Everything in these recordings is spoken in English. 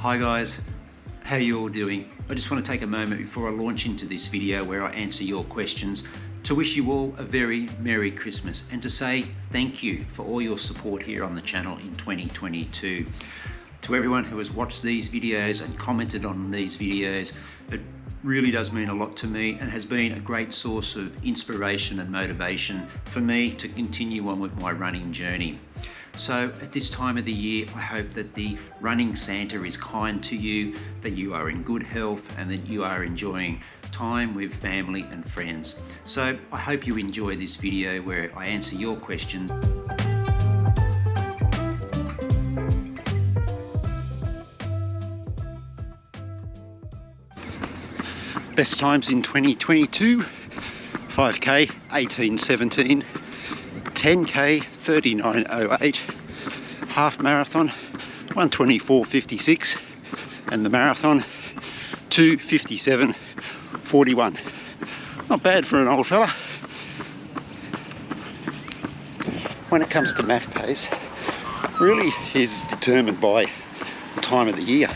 Hi guys, how you all doing? I just want to take a moment before I launch into this video where I answer your questions to wish you all a very Merry Christmas and to say thank you for all your support here on the channel in 2022. To everyone who has watched these videos and commented on these videos, it really does mean a lot to me and has been a great source of inspiration and motivation for me to continue on with my running journey. So at this time of the year, I hope that the running Santa is kind to you, that you are in good health and that you are enjoying time with family and friends. So I hope you enjoy this video where I answer your questions. Best times in 2022, 5k 18:17, 10k 39:08, half marathon 1:24:56, and the marathon 2:57:41. Not bad for an old fella. When it comes to math pace, really is determined by the time of the year.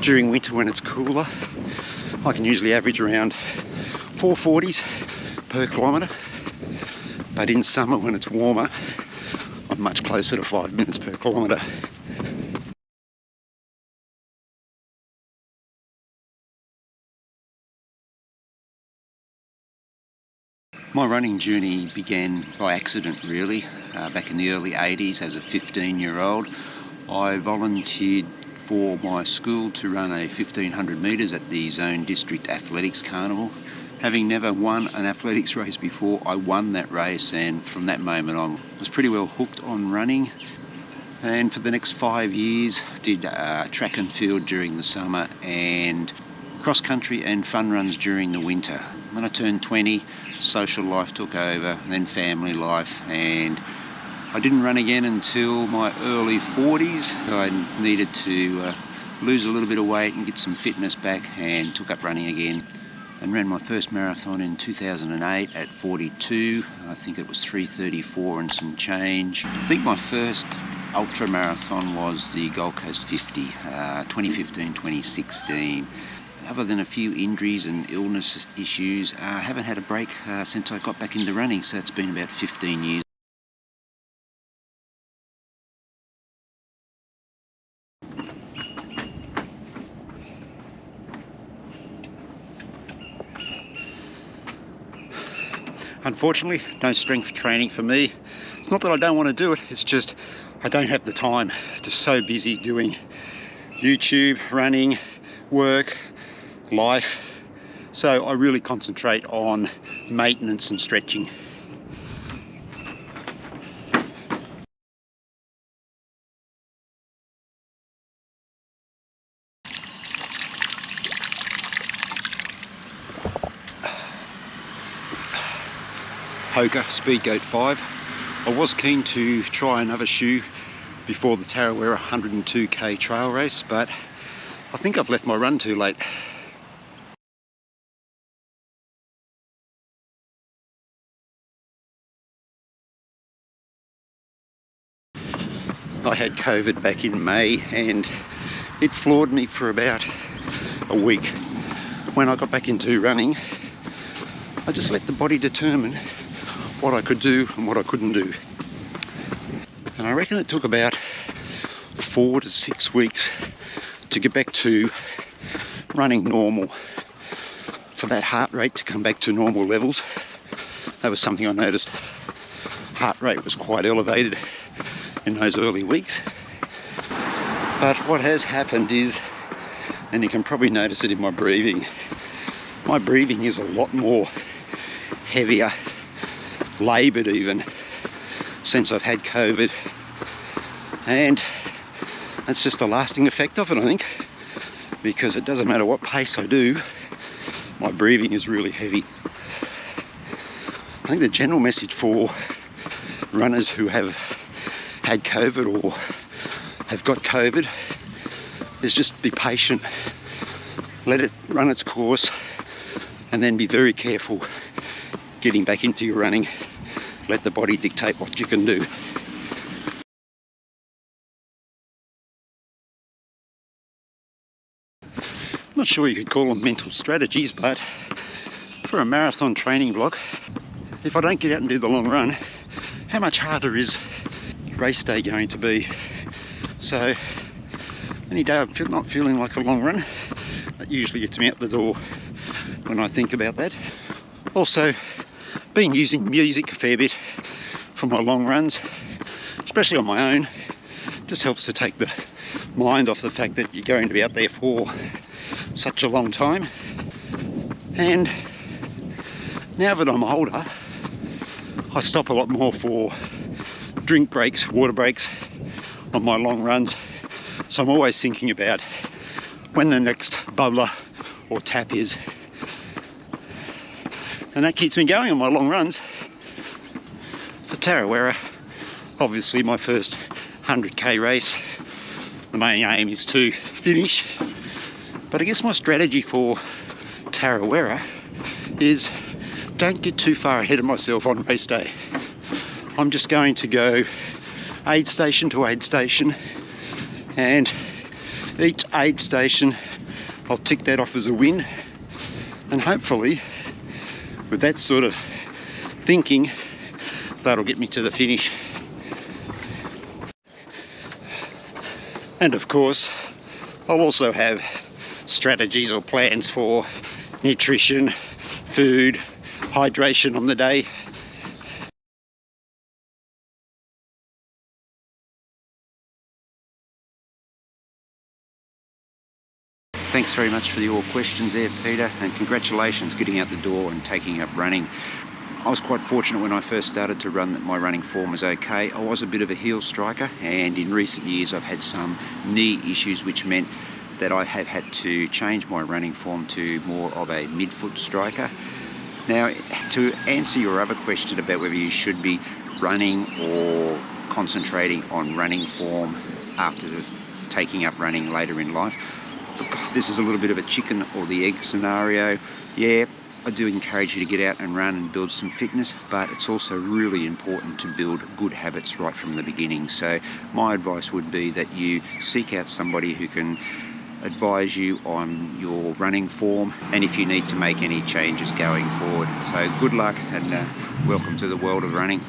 During winter when it's cooler, I can usually average around 4:40s per kilometre, but in summer when it's warmer, I'm much closer to 5 minutes per kilometre. My running journey began by accident really, back in the early 80s as a 15-year-old. I volunteered for my school to run a 1500 metres at the Zone District Athletics Carnival. Having never won an athletics race before, I won that race, and from that moment on I was pretty well hooked on running. And for the next 5 years did track and field during the summer and cross country and fun runs during the winter. When I turned 20, social life took over, then family life, and I didn't run again until my early 40s. I needed to lose a little bit of weight and get some fitness back, and took up running again and ran my first marathon in 2008 at 42. I think it was 3:34 and some change. I think my first ultra marathon was the Gold Coast 50, 2015-2016. Other than a few injuries and illness issues, I haven't had a break since I got back into running, so it's been about 15 years. Unfortunately, no strength training for me. It's not that I don't want to do it, it's just I don't have the time. Just so busy doing YouTube, running, work, life. So I really concentrate on maintenance and stretching. Hoka Speedgoat 5. I was keen to try another shoe before the Tarawera 102k trail race, but I think I've left my run too late. I had COVID back in May and it floored me for about a week. When I got back into running, I just let the body determine what I could do and what I couldn't do. And I reckon it took about 4 to 6 weeks to get back to running normal, for that heart rate to come back to normal levels. That was something I noticed. Heart rate was quite elevated in those early weeks. But what has happened is, and you can probably notice it in my breathing is a lot more heavier, laboured even, since I've had COVID, and that's just a lasting effect of it, I think, because it doesn't matter what pace I do, my breathing is really heavy. I think the general message for runners who have had COVID or have got COVID is just be patient, let it run its course, and then be very careful getting back into your running. Let the body dictate what you can do. sure you could call them mental strategies, but for a marathon training block, if I don't get out and do the long run, how much harder is race day going to be? So any day I'm not feeling like a long run, that usually gets me out the door when I think about that. Also, been using music a fair bit for my long runs, especially on my own. Just helps to take the mind off the fact that you're going to be out there for such a long time. And now that I'm older, I stop a lot more for drink breaks, water breaks on my long runs. So I'm always thinking about when the next bubbler or tap is. And that keeps me going on my long runs. For Tarawera, obviously my first 100k race, the main aim is to finish. But I guess my strategy for Tarawera is don't get too far ahead of myself on race day. I'm just going to go aid station to aid station, and each aid station I'll tick that off as a win, and hopefully with that sort of thinking, that'll get me to the finish. And of course, I'll also have strategies or plans for nutrition, food, hydration on the day. Thanks very much for your questions there, Peter, and congratulations getting out the door and taking up running. I was quite fortunate when I first started to run that my running form was okay. I was a bit of a heel striker, and in recent years I've had some knee issues which meant that I have had to change my running form to more of a midfoot striker. Now, to answer your other question about whether you should be running or concentrating on running form after taking up running later in life, look, this is a little bit of a chicken or the egg scenario. Yeah, I do encourage you to get out and run and build some fitness, but it's also really important to build good habits right from the beginning. So my advice would be that you seek out somebody who can advise you on your running form, and if you need to make any changes going forward. So good luck, and welcome to the world of running.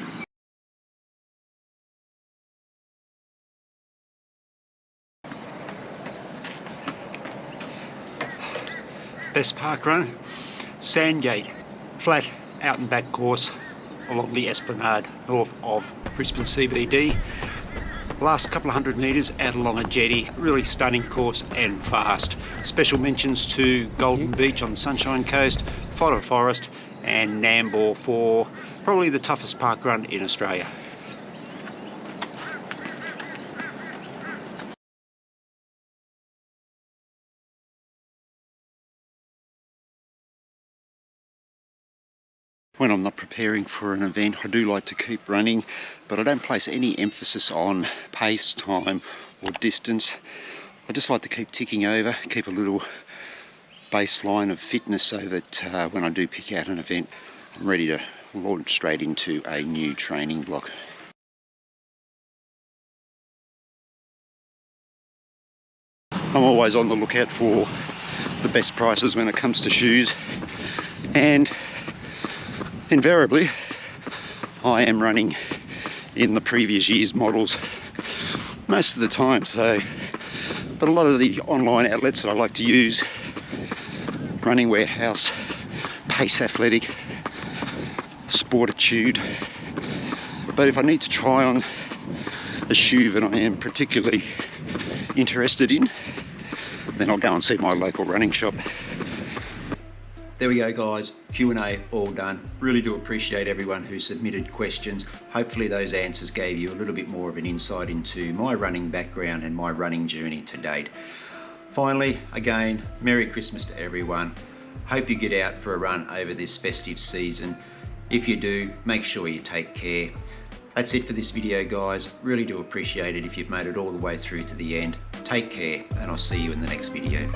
Best park run, Sandgate, flat out and back course along the Esplanade north of Brisbane CBD. Last couple of 100 metres out along a jetty, really stunning course and fast. Special mentions to Golden Beach on the Sunshine Coast, Fodder Forest and Nambour for probably the toughest park run in Australia. When I'm not preparing for an event, I do like to keep running, but I don't place any emphasis on pace, time or distance. I just like to keep ticking over, keep a little baseline of fitness so that when I do pick out an event, I'm ready to launch straight into a new training block. I'm always on the lookout for the best prices when it comes to shoes, and invariably I am running in the previous year's models most of the time. So, but a lot of the online outlets that I like to use, Running Warehouse, Pace Athletic, Sportitude. But if I need to try on a shoe that I am particularly interested in, then I'll go and see my local running shop. There we go, guys, Q&A all done. Really do appreciate everyone who submitted questions. Hopefully those answers gave you a little bit more of an insight into my running background and my running journey to date. Finally, again, Merry Christmas to everyone. Hope you get out for a run over this festive season. If you do, make sure you take care. That's it for this video, guys. Really do appreciate it if you've made it all the way through to the end. Take care, and I'll see you in the next video.